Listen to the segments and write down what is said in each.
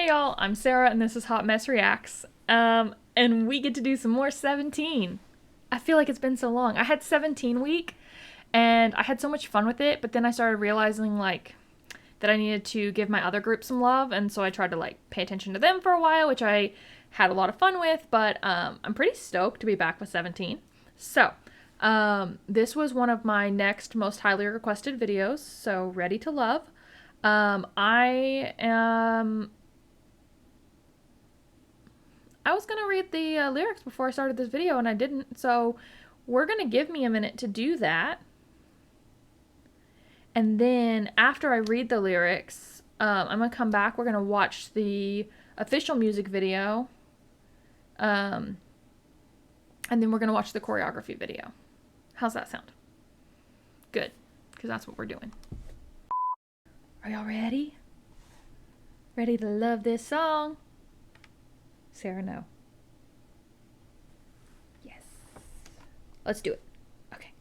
Hey y'all, I'm Sarah and this is Hot Mess Reacts. And we get to do some more 17. I feel like it's been so long. I had 17 week and I had so much fun with it, but then I started realizing like that I needed to give my other group some love, and so I tried to like pay attention to them for a while, which I had a lot of fun with, but I'm pretty stoked to be back with 17. So, this was one of my next most highly requested videos, so ready to love. I was gonna read the lyrics before I started this video and I didn't, so we're gonna give me a minute to do that. And then after I read the lyrics, I'm gonna come back. We're gonna watch the official music video. And then we're gonna watch the choreography video. How's that sound? Good, because that's what we're doing. Are y'all ready? Ready to love this song? Sarah, no. Yes. Let's do it. Okay.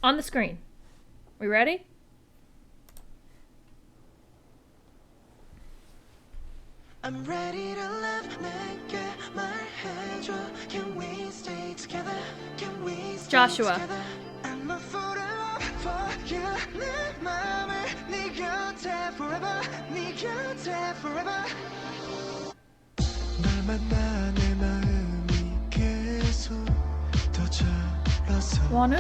On the screen. We ready? I'm ready to love. 내게 말해줘. Can we stay together? Can we stay Joshua. together? I'm a fool for you. 내 맘을 네 곁에 forever. 네 곁에 forever. 널 만나 내 마음이 계속 더 잘라서. Wanu?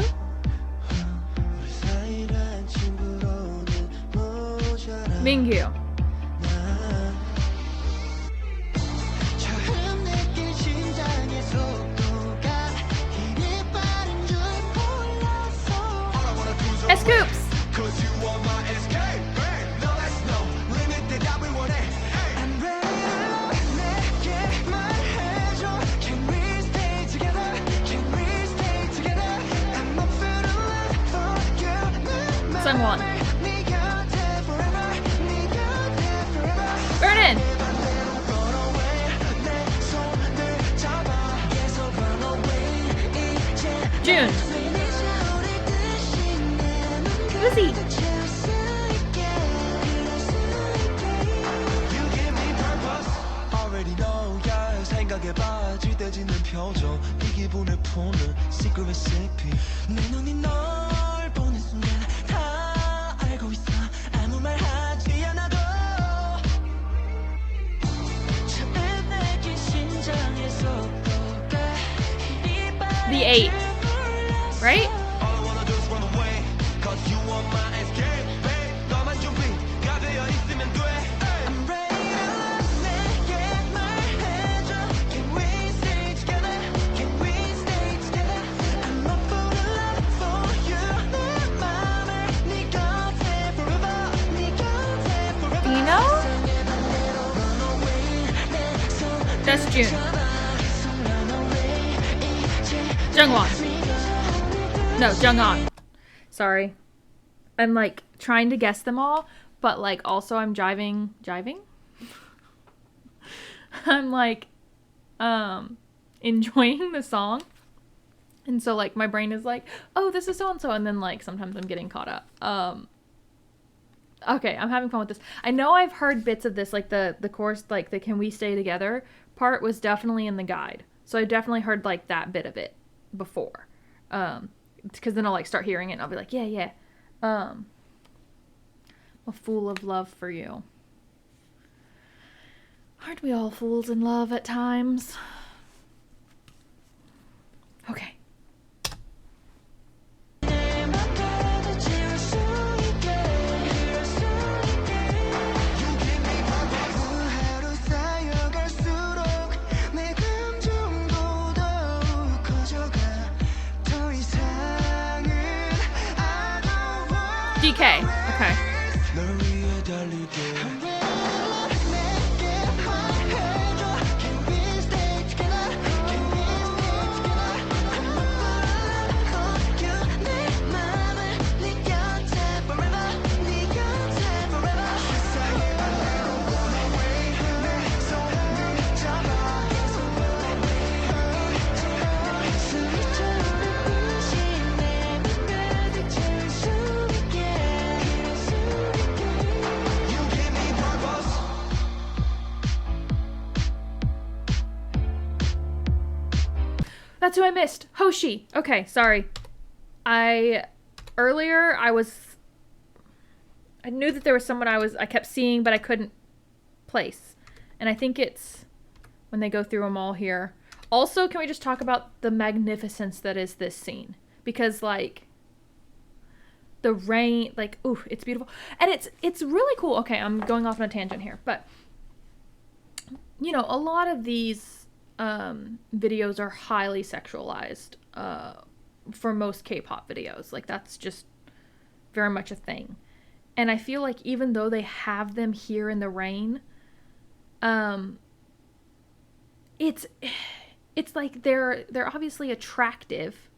우리 사이란 친구로는 모자라. Mingyu. 처음 느낀 심장의 속도가 이리 빠른 줄 몰랐어. Scoops. I'm ready. 내게 말해줘. Can we stay together? Can we stay together? I'm a fool for you. 내 Sungwon. 네 곁에 forever. 네 곁에 forever. Burn in. 내 손을 잡아 계속 run away. 이제 June. 우리 뜻이 내 눈 Uzi. 채울 수 있게 그럴 수 있게. You give me purpose. Already know. Yeah, 생각에 빠질 때 짓는 표정. 네 기분을 푸는 secret recipe. 내 눈이 널 보는 순간 다 알고 있어. 아무 말 하지 않아도. 처음 느낀 심장의 속도가 이리 빠른 The 8. 줄 몰랐어. Right? All I wanna do is run away. Cause you are my escape, babe. 너만 준비가 되어 있으면 돼. I'm ready to love. 내게 말해줘. Can we stay together? Can we stay together? I'm a fool in love for you. 내 맘을 네 곁에 forever. 네 곁에 forever. Dino? 세상의 반대로 run away. 내 손을 That's June. 잡아 계속 run away. 이제 Jungwon. No, Jungwon. Sorry. I'm like trying to guess them all, but like also I'm jiving? I'm like enjoying the song. And so like my brain is like, oh, this is so and so, and then like sometimes I'm getting caught up. Okay, I'm having fun with this. I know I've heard bits of this, like the chorus, like the "Can we stay together" part was definitely in the guide. So I definitely heard like that bit of it before. Because then I'll like start hearing it and I'll be like, yeah. I'm a fool of love for you. Aren't we all fools in love at times? Okay. 내 맘까지 채울 수 있게 그럴 수 있게. You give me purpose. 하루 쌓여갈수록 내 감정도 더욱 커져가. 더 이상은 I don't want. DK. Okay. 널 위해 달리게. 내게 말해줘. Can we stay together? Can we stay together? I'm a fool for you. 내 맘을 네 곁에 forever. 네 곁에 forever. 세상의 반대로 run away. 내 손을 잡아 계속 run away. 스쳐오는 빛이 내 눈가득 채울 수 있게 그럴 수 있게. That's who I missed. Hoshi. Okay, sorry. Earlier I knew that there was someone I kept seeing, but I couldn't place. And I think it's when they go through them all here. Also, can we just talk about the magnificence that is this scene? Because, like, the rain, like, ooh, it's beautiful. And it's really cool. Okay, I'm going off on a tangent here. But, you know, a lot of these videos are highly sexualized for most K-pop videos. Like, that's just very much a thing. And I feel like even though they have them here in the rain, it's like they're obviously attractive,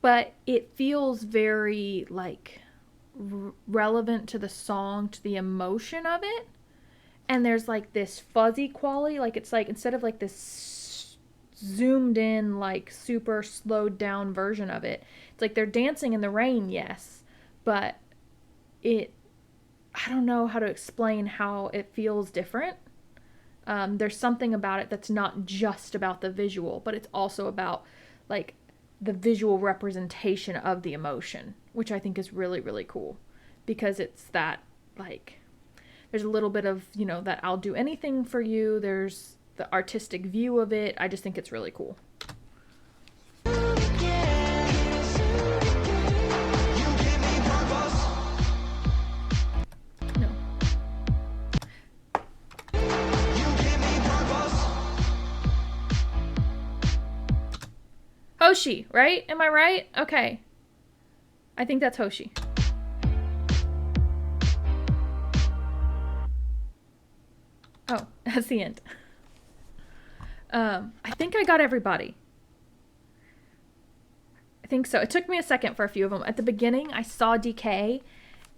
but it feels very like relevant to the song, to the emotion of it. And there's like this fuzzy quality, like it's like instead of like this zoomed in like super slowed down version of it, it's like they're dancing in the rain, yes, but I don't know how to explain how it feels different. There's something about it that's not just about the visual, but it's also about like the visual representation of the emotion, which I think is really, really cool, because it's that like there's a little bit of, you know, that I'll do anything for you. There's the artistic view of it. I just think it's really cool. Hoshi, right? Am I right? Okay. I think that's Hoshi. Oh, that's the end. I think I got everybody. I think so. It took me a second for a few of them. At the beginning, I saw DK,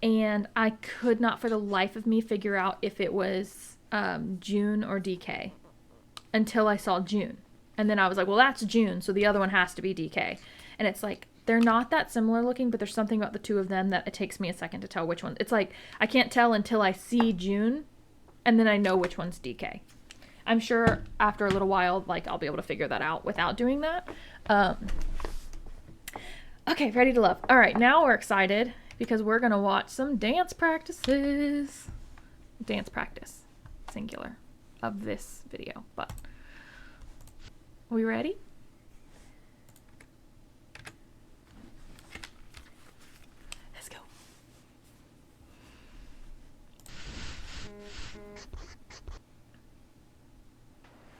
and I could not for the life of me figure out if it was June or DK until I saw June. And then I was like, well, that's June, so the other one has to be DK. And it's like, they're not that similar looking, but there's something about the two of them that it takes me a second to tell which one. It's like, I can't tell until I see June, and then I know which one's DK. I'm sure after a little while, like, I'll be able to figure that out without doing that. Okay, ready to love. All right, now we're excited because we're going to watch some dance practices. Dance practice, singular, of this video, but... Are we ready? Let's go.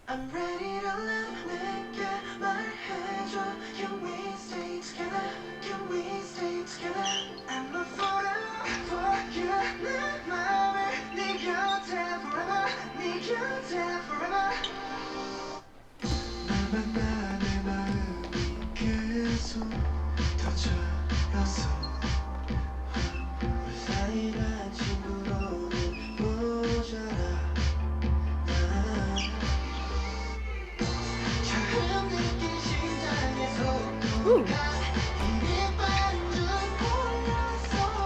I'm ready to love. 내게 말해줘. Can we stay together? Can we stay together? I'm a forever for you. 내 맘을 네 곁에 forever. 네 곁에 forever. 내 마음이 계속 더 자라서 우리 사이가 친구로는 모자라. 처음 느낀 시작에서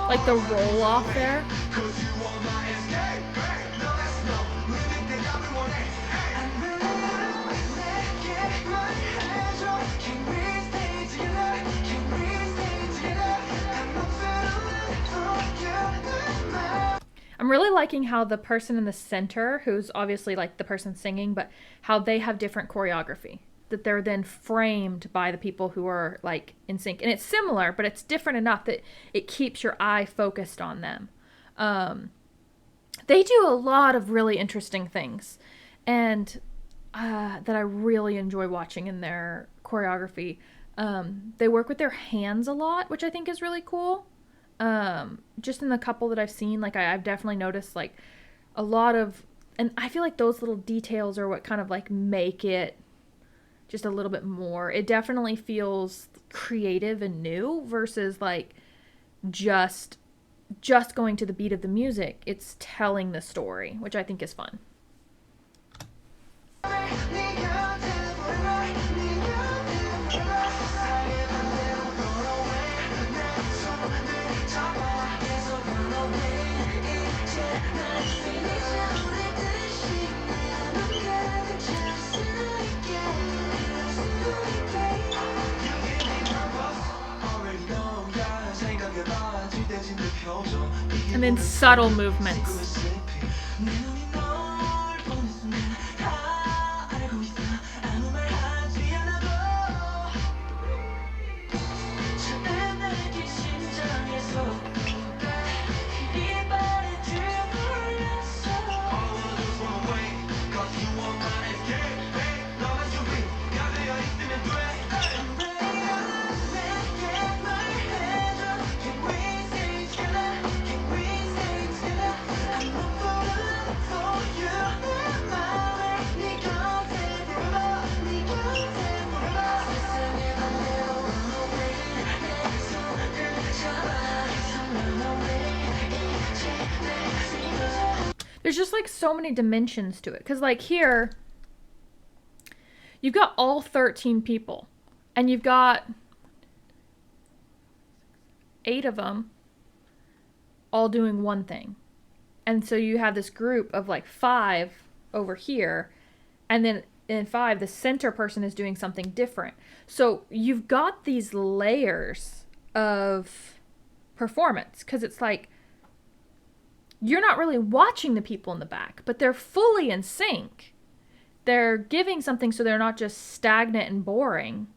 Like the roll off there. I'm really liking how the person in the center, who's obviously like the person singing, but how they have different choreography. That they're then framed by the people who are like in sync. And it's similar, but it's different enough that it keeps your eye focused on them. They do a lot of really interesting things. And that I really enjoy watching in their choreography. They work with their hands a lot, which I think is really cool. Just in the couple that I've seen, like I've definitely noticed like a lot of, and I feel like those little details are what kind of like make it just a little bit more. It definitely feels creative and new versus like just going to the beat of the music. It's telling the story, which I think is fun. And then subtle movements. There's just like so many dimensions to it. Because like here, you've got all 13 people. And you've got 8 of them all doing one thing. And so you have this group of like 5 over here. And then in 5, the center person is doing something different. So you've got these layers of performance. Because it's like, you're not really watching the people in the back, but they're fully in sync. They're giving something so they're not just stagnant and boring,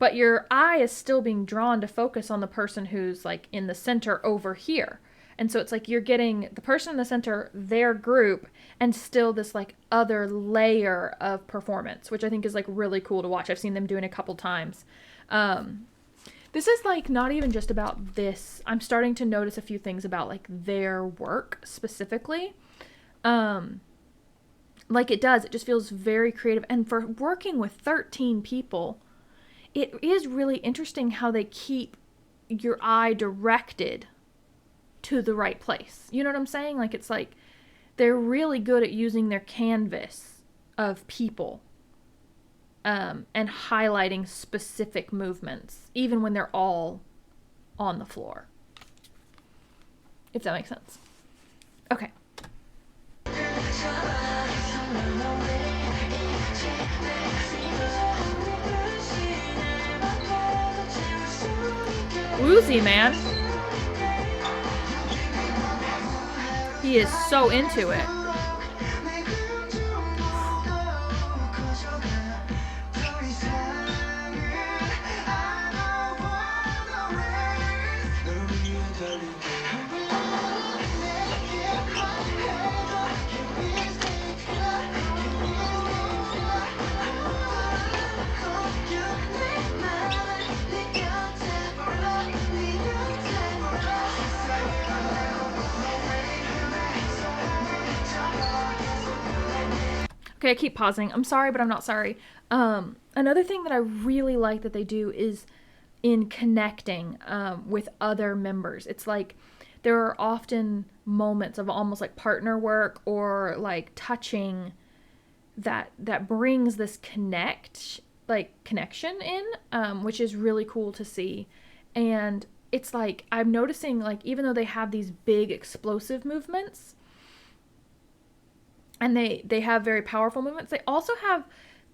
but your eye is still being drawn to focus on the person who's like in the center over here. And so it's like you're getting the person in the center, their group, and still this like other layer of performance, which I think is like really cool to watch. I've seen them doing a couple times. This is like not even just about this. I'm starting to notice a few things about like their work specifically. Like it just feels very creative. And for working with 13 people, it is really interesting how they keep your eye directed to the right place. You know what I'm saying? Like it's like they're really good at using their canvas of people. And highlighting specific movements, even when they're all on the floor. If that makes sense. Okay. Woozy, man. He is so into it. Okay, I keep pausing. I'm sorry, but I'm not sorry. Another thing that I really like that they do is in connecting with other members. It's like there are often moments of almost like partner work or like touching that brings this connection in, which is really cool to see. And it's like I'm noticing like even though they have these big explosive movements, and they have very powerful movements, they also have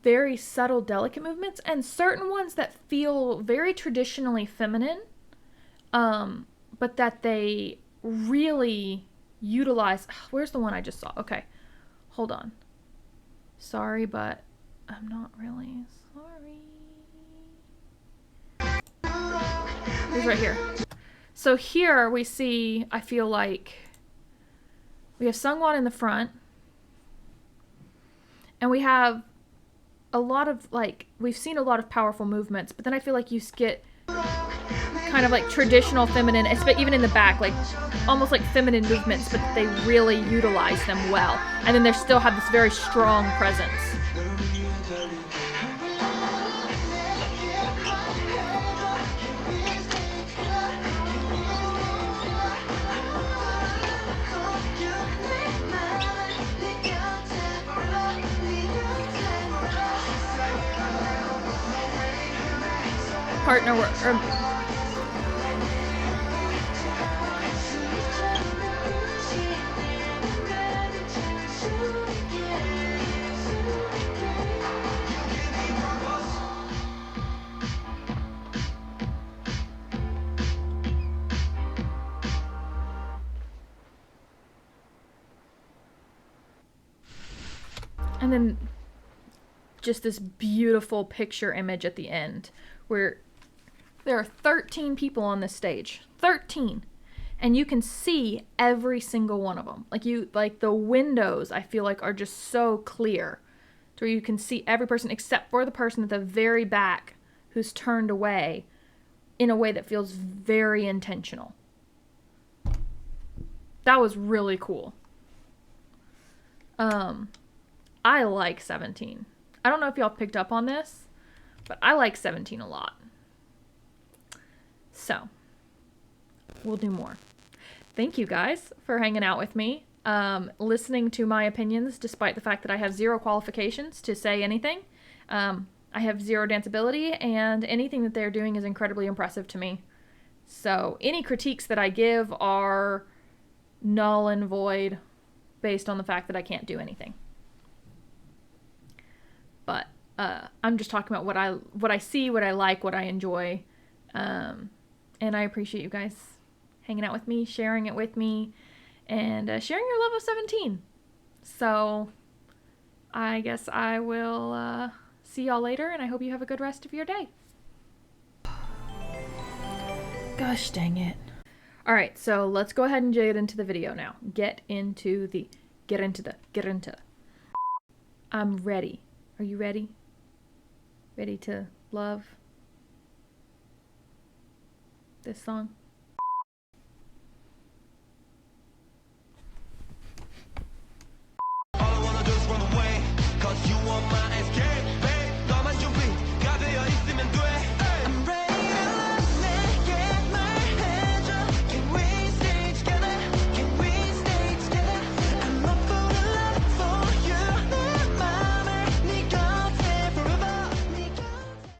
very subtle, delicate movements, and certain ones that feel very traditionally feminine, but that they really utilize. Where's the one I just saw? Okay, hold on. Sorry, but I'm not really sorry. It's right here. So here we see, I feel like, we have Sungwon in the front, and we have a lot of, like, we've seen a lot of powerful movements, but then I feel like you get kind of like traditional feminine, even in the back, like almost like feminine movements, but they really utilize them well. And then they still have this very strong presence. Partner work. And then just this beautiful picture image at the end where there are 13 people on this stage. 13. And you can see every single one of them. Like the windows, I feel like, are just so clear to where you can see every person except for the person at the very back who's turned away in a way that feels very intentional. That was really cool. I like 17. I don't know if y'all picked up on this, but I like 17 a lot. So, we'll do more. Thank you guys for hanging out with me, listening to my opinions despite the fact that I have 0 qualifications to say anything. I have 0 danceability, and anything that they're doing is incredibly impressive to me. So any critiques that I give are null and void based on the fact that I can't do anything. But I'm just talking about what I see, what I like, what I enjoy, and I appreciate you guys hanging out with me, sharing it with me, and sharing your love of 17. So I guess I will see y'all later, and I hope you have a good rest of your day. Gosh dang it. Alright, so let's go ahead and get into the video now. Get into. I'm ready. Are you ready? Ready to love this song? All I wanna do is run away, 'cause you are my escape.